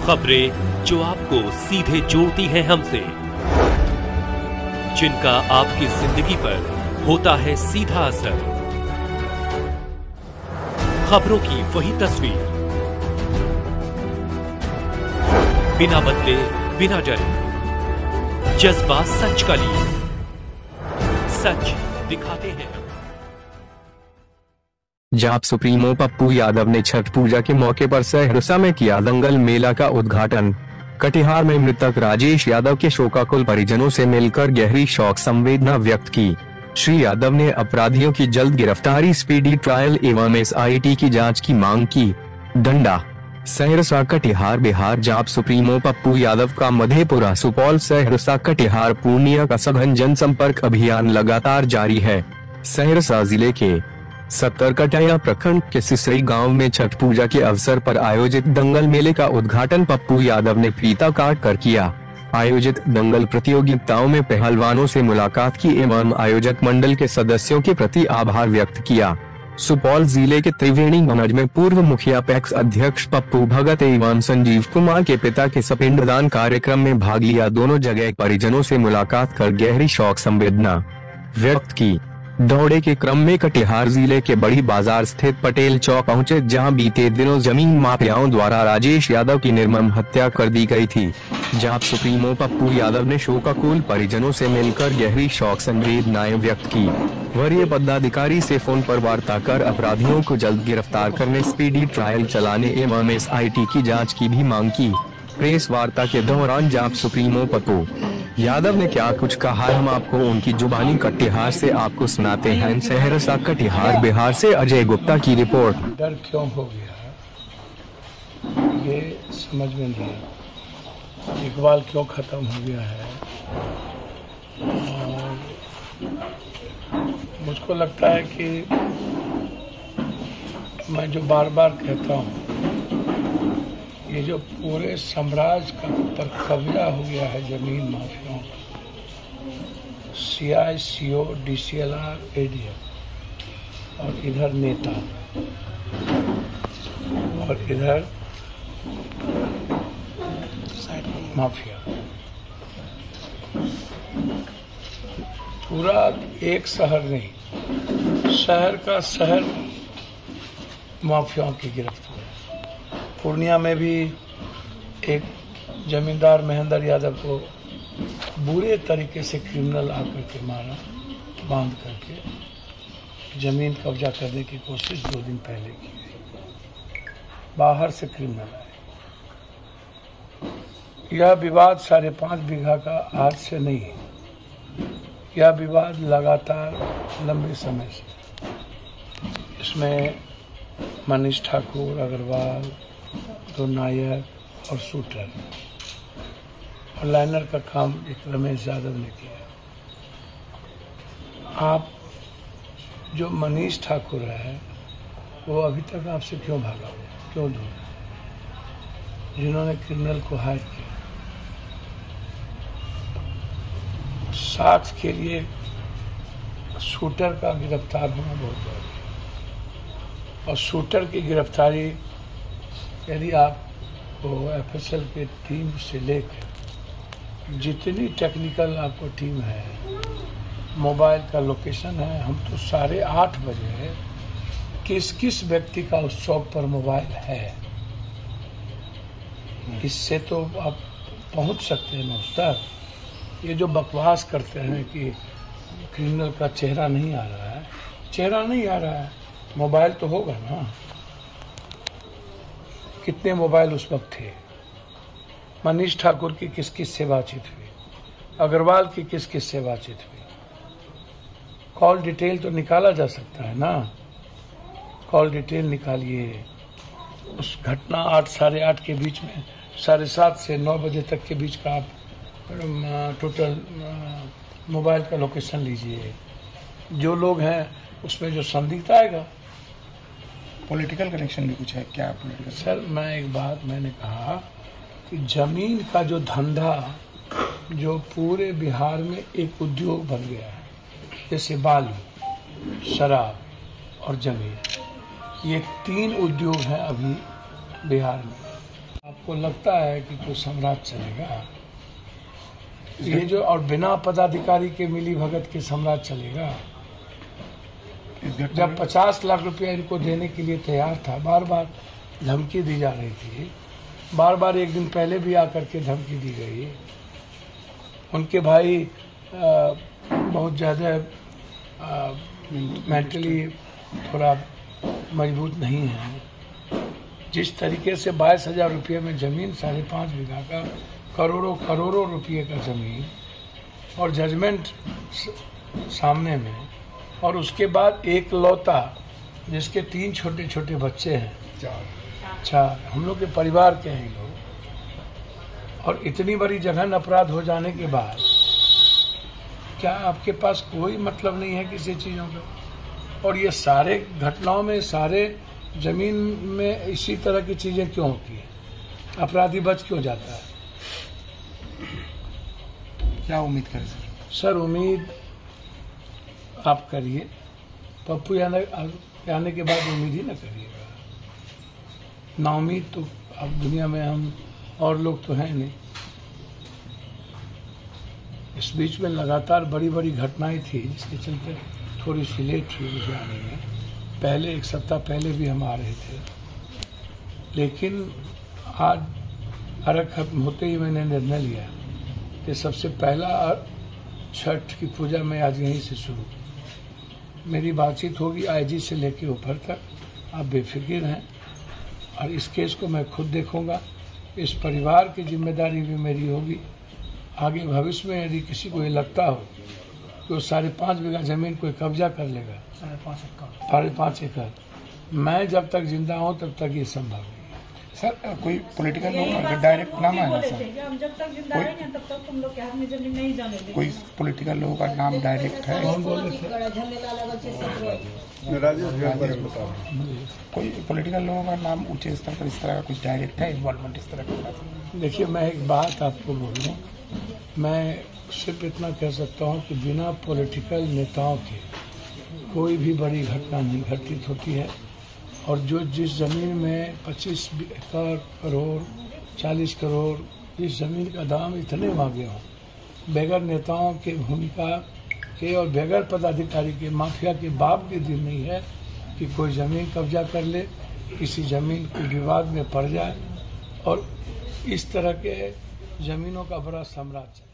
खबरें जो आपको सीधे जोड़ती हैं हमसे, जिनका आपकी जिंदगी पर होता है सीधा असर। खबरों की वही तस्वीर, बिना बदले बिना डरे, जज्बा सच का लिए, सच दिखाते हैं। जाप सुप्रीमो पप्पू यादव ने छठ पूजा के मौके पर सहरसा में किया दंगल मेला का उद्घाटन। कटिहार में मृतक राजेश यादव के शोकाकुल परिजनों से मिलकर गहरी शोक संवेदना व्यक्त की। श्री यादव ने अपराधियों की जल्द गिरफ्तारी, स्पीडी ट्रायल एवं SIT की जांच की मांग की। डंडा सहरसा कटिहार बिहार। जाप सुप्रीमो पप्पू यादव का मधेपुरा, सुपौल, सहरसा, कटिहार, पूर्णिया का सघन जनसंपर्क अभियान लगातार जारी है। सहरसा जिले के सत्तरकटिया प्रखंड के सिसई गांव में छठ पूजा के अवसर पर आयोजित दंगल मेले का उद्घाटन पप्पू यादव ने फीता काट कर किया। आयोजित दंगल प्रतियोगिताओं में पहलवानों से मुलाकात की एवं आयोजक मंडल के सदस्यों के प्रति आभार व्यक्त किया। सुपौल जिले के त्रिवेणीगंज में पूर्व मुखिया पैक्स अध्यक्ष पप्पू भगत एवं संजीव कुमार के पिता के सपिंडदान कार्यक्रम में भाग लिया। दोनों जगह परिजनों से मुलाकात कर गहरी शोक संवेदना व्यक्त की। दौरे के क्रम में कटिहार जिले के बड़ी बाजार स्थित पटेल चौक पहुंचे, जहां बीते दिनों जमीन माफियाओं द्वारा राजेश यादव की निर्मम हत्या कर दी गई थी। जाप सुप्रीमो पप्पू यादव ने शोकाकुल परिजनों से मिलकर गहरी शोक संवेदनाएं व्यक्त की। वरीय पदाधिकारी से फोन पर वार्ता कर अपराधियों को जल्द गिरफ्तार करने, स्पीडी ट्रायल चलाने एवं SIT की जाँच की भी मांग की। प्रेस वार्ता के दौरान जाप सुप्रीमो पप्पू यादव ने क्या कुछ कहा, हम आपको उनकी जुबानी कटिहार से आपको सुनाते हैं। सहरसा कटिहार बिहार से अजय गुप्ता की रिपोर्ट। डर क्यों हो गया ये समझ में नहीं, इकबाल क्यों खत्म हो गया है। और मुझको लगता है कि मैं जो बार बार कहता हूँ, ये जो पूरे साम्राज्य का पर कब्जा हो गया है जमीन माफियाओं का, CI, CO, DCLR, ADF और इधर नेता और इधर माफिया, पूरा एक शहर नहीं, शहर का शहर माफियाओं की गिरफ्त हुआ। पूर्णिया में भी एक जमींदार महेंद्र यादव को बुरे तरीके से क्रिमिनल आकर के मारा, बांध करके जमीन कब्जा करने की कोशिश 2 दिन पहले की गई। बाहर से क्रिमिनल आए। यह विवाद 5.5 बीघा का आज से नहीं है, यह विवाद लगातार लंबे समय से, इसमें मनीष ठाकुर, अग्रवाल, तो नायर और शूटर और लाइनर का काम एक रमेश यादव ने किया। आप जो मनीष ठाकुर है वो अभी तक आपसे क्यों भागा हुआ, क्यों दूर, जिन्होंने क्रिमिनल को हायर किया। साक्ष्य के लिए शूटर का गिरफ्तार होना बहुत जरूरी है और शूटर की गिरफ्तारी यदि आपको FSL की टीम से लेकर जितनी टेक्निकल आपको टीम है, मोबाइल का लोकेशन है, हम तो 8:30 बजे किस किस व्यक्ति का उस चौक पर मोबाइल है, इससे तो आप पहुंच सकते हैं ना उस तक। ये जो बकवास करते हैं कि क्रिमिनल का चेहरा नहीं आ रहा है, चेहरा नहीं आ रहा है, मोबाइल तो होगा ना। कितने मोबाइल उस वक्त थे, मनीष ठाकुर की किस किस से बातचीत हुई, अग्रवाल की किस किस से बातचीत हुई, कॉल डिटेल तो निकाला जा सकता है ना, कॉल डिटेल निकालिए। उस घटना 8 साढ़े 8 के बीच में 7:30 से 9 बजे तक के बीच का आप टोटल मोबाइल का लोकेशन लीजिए। जो लोग हैं उसमें जो संदिग्ध आएगा। पॉलिटिकल कनेक्शन भी कुछ है क्या? सर, मैं एक बात मैंने कहा कि जमीन का जो धंधा जो पूरे बिहार में एक उद्योग बन गया है, जैसे बालू, शराब और जमीन, ये 3 उद्योग हैं अभी बिहार में। आपको आपको लगता है कि कोई साम्राज्य चलेगा? ये जो और बिना पदाधिकारी के मिली भगत के साम्राज्य चलेगा? जब 50 लाख रुपया इनको देने के लिए तैयार था, बार बार धमकी दी जा रही थी, बार बार एक दिन पहले भी आकर के धमकी दी गई। उनके भाई बहुत ज़्यादा मेंटली थोड़ा मजबूत नहीं है। जिस तरीके से 22,000 रुपये में ज़मीन, 5.5 बीघा का, करोड़ों रुपये का ज़मीन, और जजमेंट सामने में, और उसके बाद एक लौता जिसके 3 छोटे छोटे बच्चे हैं, 4 हम लोग के परिवार के हैं लोग, और इतनी बड़ी जघन अपराध हो जाने के बाद क्या आपके पास कोई मतलब नहीं है किसी चीज़ों का? और ये सारे घटनाओं में, सारे जमीन में इसी तरह की चीज़ें क्यों होती हैं? अपराधी बच क्यों जाता है? क्या उम्मीद करें सर? सर उम्मीद आप करिए, पप्पू यादव के आने के बाद उम्मीद ही ना करिएगा। नाउम्मीद तो अब दुनिया में हम और लोग तो हैं नहीं। इस बीच में लगातार बड़ी बड़ी घटनाएं थी जिसके चलते थोड़ी सी लेट हुई मुझे आने में। पहले 1 सप्ताह पहले भी हम आ रहे थे, लेकिन आज अर्घ खत्म होते ही मैंने निर्णय लिया कि सबसे पहला छठ की पूजा मैं आज यहीं से शुरू। मेरी बातचीत होगी आईजी से लेके ऊपर तक, आप बेफिक्र हैं, और इस केस को मैं खुद देखूंगा। इस परिवार की जिम्मेदारी भी मेरी होगी। आगे भविष्य में यदि किसी को ये लगता हो कि वो 5.5 बीघा जमीन कोई कब्जा कर लेगा, 5.5 एकड़, मैं जब तक जिंदा हूँ तब तक ये संभव नहीं। सर कोई पॉलिटिकल लोग का डायरेक्ट नाम है ना सर? हम जब तक जिंदा रहेंगे तब तक तुम लोग के हाथ में जमीन नहीं जाने देंगे। कोई पॉलिटिकल लोगों का नाम डायरेक्ट है? कौन बोले थे? कोई पॉलिटिकल लोगों का नाम ऊंचे स्तर पर इस तरह का कुछ डायरेक्ट है इन्वॉल्वमेंट इस तरह का? देखिए, मैं एक बात आपको बोलूँ, मैं सिर्फ इतना कह सकता हूँ कि बिना पॉलिटिकल नेताओं के कोई भी बड़ी घटना नहीं घटित होती है। और जो जिस ज़मीन में 25 एकड़, करोड़, 40 करोड़, जिस ज़मीन का दाम इतने मांगे हों, बगैर नेताओं के भूमिका के और बगैर पदाधिकारी के, माफिया के बाप के दिन नहीं है कि कोई ज़मीन कब्जा कर ले, किसी ज़मीन के विवाद में पड़ जाए और इस तरह के ज़मीनों का बड़ा साम्राज्य।